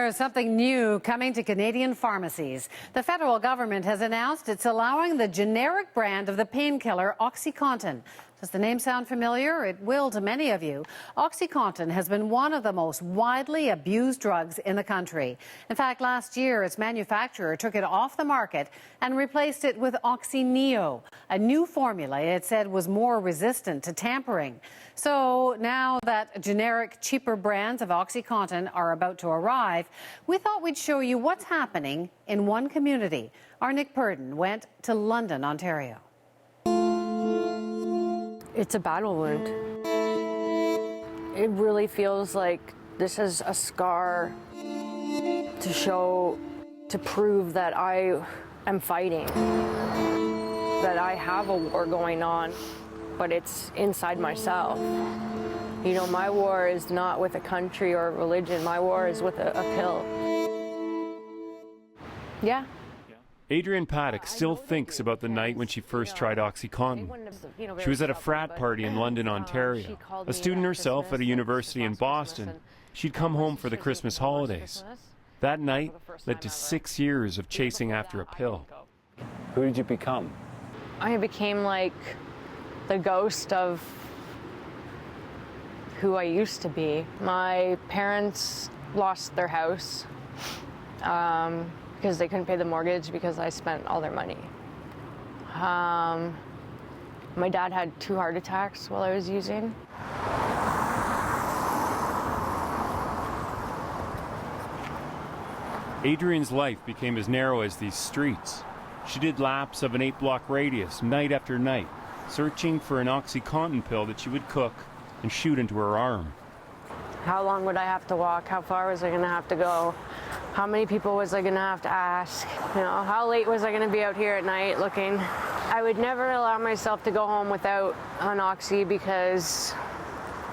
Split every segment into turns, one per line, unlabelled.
There's something new coming to Canadian pharmacies. The federal government has announced it's allowing the generic brand of the painkiller Oxycontin. Does the name sound familiar? It will to many of you. Oxycontin has been one of the most widely abused drugs in the country. In fact, last year, its manufacturer took it off the market and replaced it with Oxyneo, a new formula it said was more resistant to tampering. So now that generic, cheaper brands of Oxycontin are about to arrive, we thought we'd show you what's happening in one community. Our Nick Purdon went to London, Ontario.
It's a battle wound. It really feels like this is a scar to prove that I am fighting, that I have a war going on, but it's inside myself. You know, my war is not with a country or a religion. My war is with a pill. Yeah.
Adrienne Paddock still thinks about the night when she first tried Oxycontin. She was at a frat party in London, Ontario. A student herself at a university in Boston, she'd come home for the Christmas holidays. That night led to 6 years of chasing after a pill.
Who did you become?
I became like the ghost of who I used to be. My parents lost their house. Because they couldn't pay the mortgage because I spent all their money. My dad had 2 heart attacks while I was using.
Adrienne's life became as narrow as these streets. She did laps of an 8-block radius night after night, searching for an Oxycontin pill that she would cook and shoot into her arm.
How long would I have to walk? How far was I gonna have to go? How many people was I gonna have to ask? You know, how late was I gonna be out here at night looking? I would never allow myself to go home without an Oxy because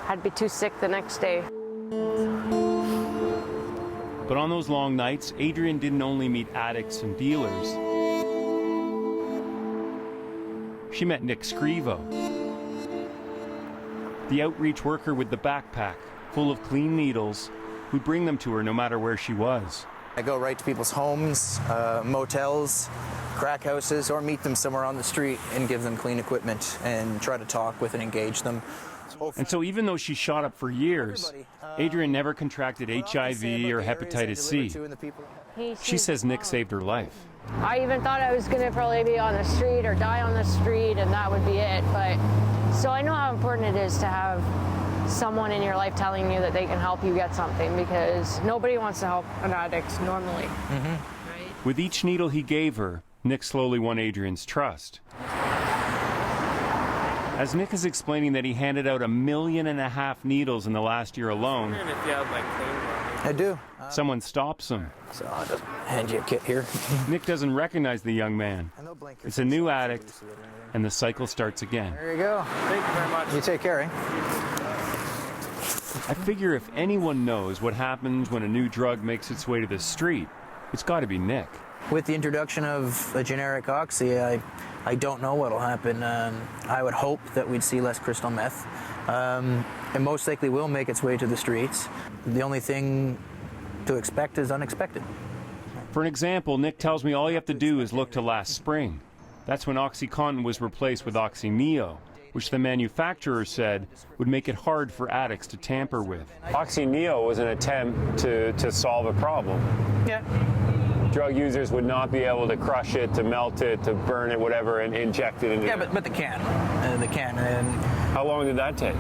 I'd be too sick the next day.
But on those long nights, Adrienne didn't only meet addicts and dealers. She met Nick Scrivo, the outreach worker with the backpack full of clean needles who'd bring them to her no matter where she was.
I go right to people's homes, motels, crack houses, or meet them somewhere on the street and give them clean equipment and try to talk with and engage them.
And so even though she shot up for years, Adrienne never contracted HIV or hepatitis C. She says Nick saved her life.
I even thought I was gonna probably be on the street or die on the street and that would be it. But so I know how important it is to have someone in your life telling you that they can help you get something, because nobody wants to help an addict normally. Right?
With each needle he gave her, Nick slowly won Adrienne's trust. As Nick is explaining that he handed out 1.5 million needles in the last year alone,
I do.
Someone stops him.
So I'll just hand you a kit here.
Nick doesn't recognize the young man. It's a new addict, and the cycle starts again.
There you go.
Thank you very much.
You take care, eh?
I figure if anyone knows what happens when a new drug makes its way to the street, it's got to be Nick.
With the introduction of a generic Oxy, I don't know what'll happen. I would hope that we'd see less crystal meth. It most likely will make its way to the streets. The only thing to expect is unexpected.
For an example, Nick tells me all you have to do is look to last spring. That's when Oxycontin was replaced with Oxyneo, which the manufacturer said would make it hard for addicts to tamper with.
Oxyneo was an attempt to solve a problem.
Yeah.
Drug users would not be able to crush it, to melt it, to burn it, whatever, and inject it into
Yeah, but they can. And
How long did that take?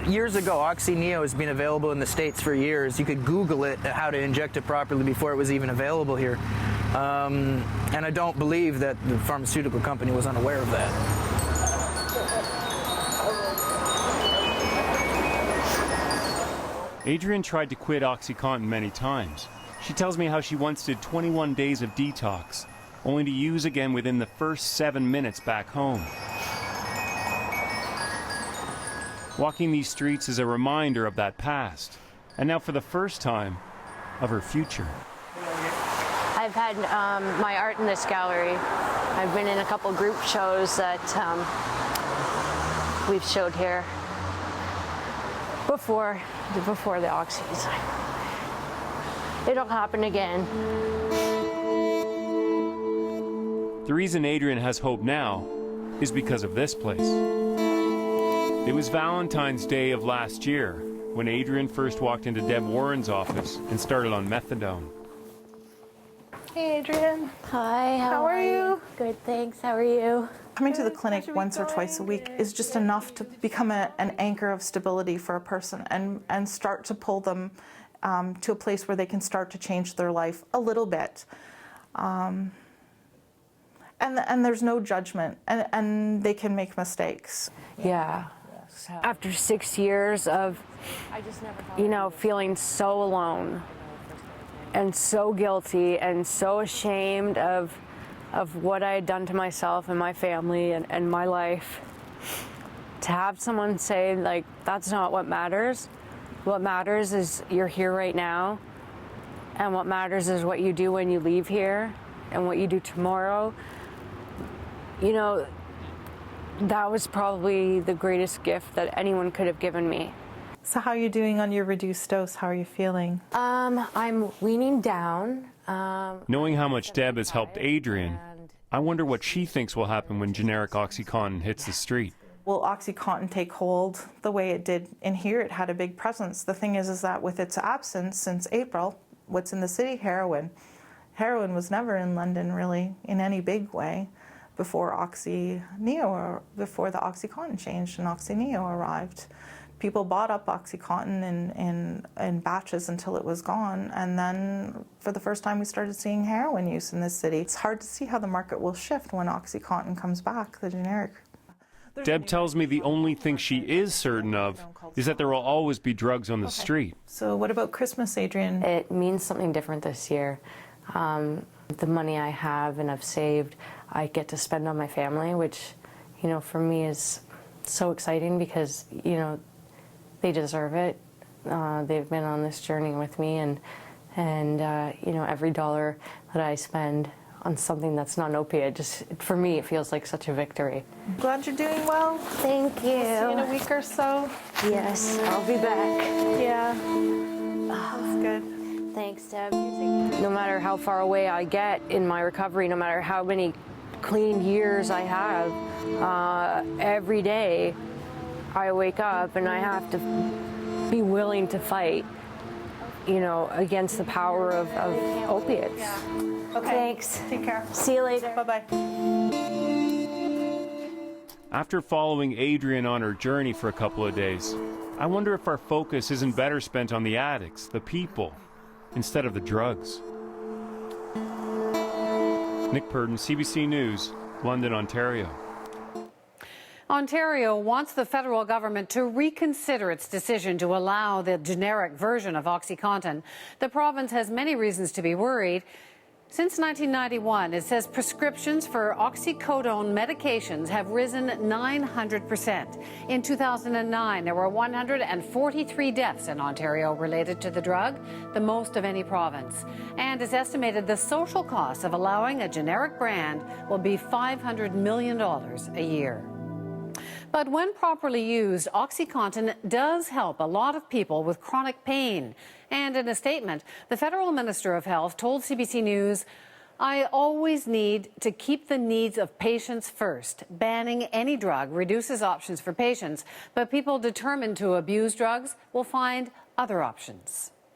years ago, Oxyneo has been available in the States for years. You could Google it, how to inject it properly, before it was even available here. And I don't believe that the pharmaceutical company was unaware of that.
Adrienne tried to quit Oxycontin many times. She tells me how she once did 21 days of detox, only to use again within the first 7 minutes back home. Walking these streets is a reminder of that past, and now for the first time, of her future.
I've had my art in this gallery. I've been in a couple group shows that we've showed here before the Oxys. it'll happen again.
The reason Adrian has hope now is because of this place. It was Valentine's Day of last year when Adrian first walked into Deb Warren's office and started on methadone.
Hey, Adrian.
Hi,
How are you?
Good, thanks. How are you?
Coming to the clinic once or twice a week is just enough to become an anchor of stability for a person and start to pull them to a place where they can start to change their life a little bit. And there's no judgment, and they can make mistakes.
Yeah. After 6 years of, feeling so alone and so guilty and so ashamed of what I had done to myself and my family and my life, to have someone say, like, that's not what matters. What matters is you're here right now, and what matters is what you do when you leave here and what you do tomorrow. That was probably the greatest gift that anyone could have given me.
So how are you doing on your reduced dose? How are you feeling?
I'm weaning down.
Knowing how much Deb has helped Adrian, I wonder what she thinks will happen when generic Oxycontin hits the street.
Will Oxycontin take hold the way it did in here? It had a big presence. The thing is that with its absence since April, what's in the city? Heroin. Heroin was never in London really in any big way before before the Oxycontin changed and Oxy-Neo arrived. People bought up Oxycontin in batches until it was gone, and then for the first time we started seeing heroin use in this city. It's hard to see how the market will shift when Oxycontin comes back, the generic.
Deb tells me the only thing she is certain of is that there will always be drugs on the street.
So what about Christmas, Adrian?
It means something different this year. The money I have and I've saved, I get to spend on my family, which, for me is so exciting because, they deserve it. They've been on this journey with me, and every dollar that I spend on something that's not an opiate, just for me, it feels like such a victory.
Glad you're doing well.
Thank you.
See you in a week or so.
Yes, I'll be back.
Yeah, that's good.
Thanks, Deb. No matter how far away I get in my recovery, no matter how many clean years I have, every day I wake up and I have to be willing to fight, against the power of opiates.
Yeah. Okay.
Thanks.
Take care.
See you later.
Bye-bye.
After following Adrian on her journey for a couple of days, I wonder if our focus isn't better spent on the addicts, the people, instead of the drugs. Nick Purdon, CBC News, London, Ontario.
Ontario wants the federal government to reconsider its decision to allow the generic version of Oxycontin. The province has many reasons to be worried. Since 1991, it says prescriptions for oxycodone medications have risen 900%. In 2009, there were 143 deaths in Ontario related to the drug, the most of any province. And it's estimated the social cost of allowing a generic brand will be $500 million a year. But when properly used, Oxycontin does help a lot of people with chronic pain. And in a statement, the Federal Minister of Health told CBC News, "I always need to keep the needs of patients first. Banning any drug reduces options for patients, but people determined to abuse drugs will find other options."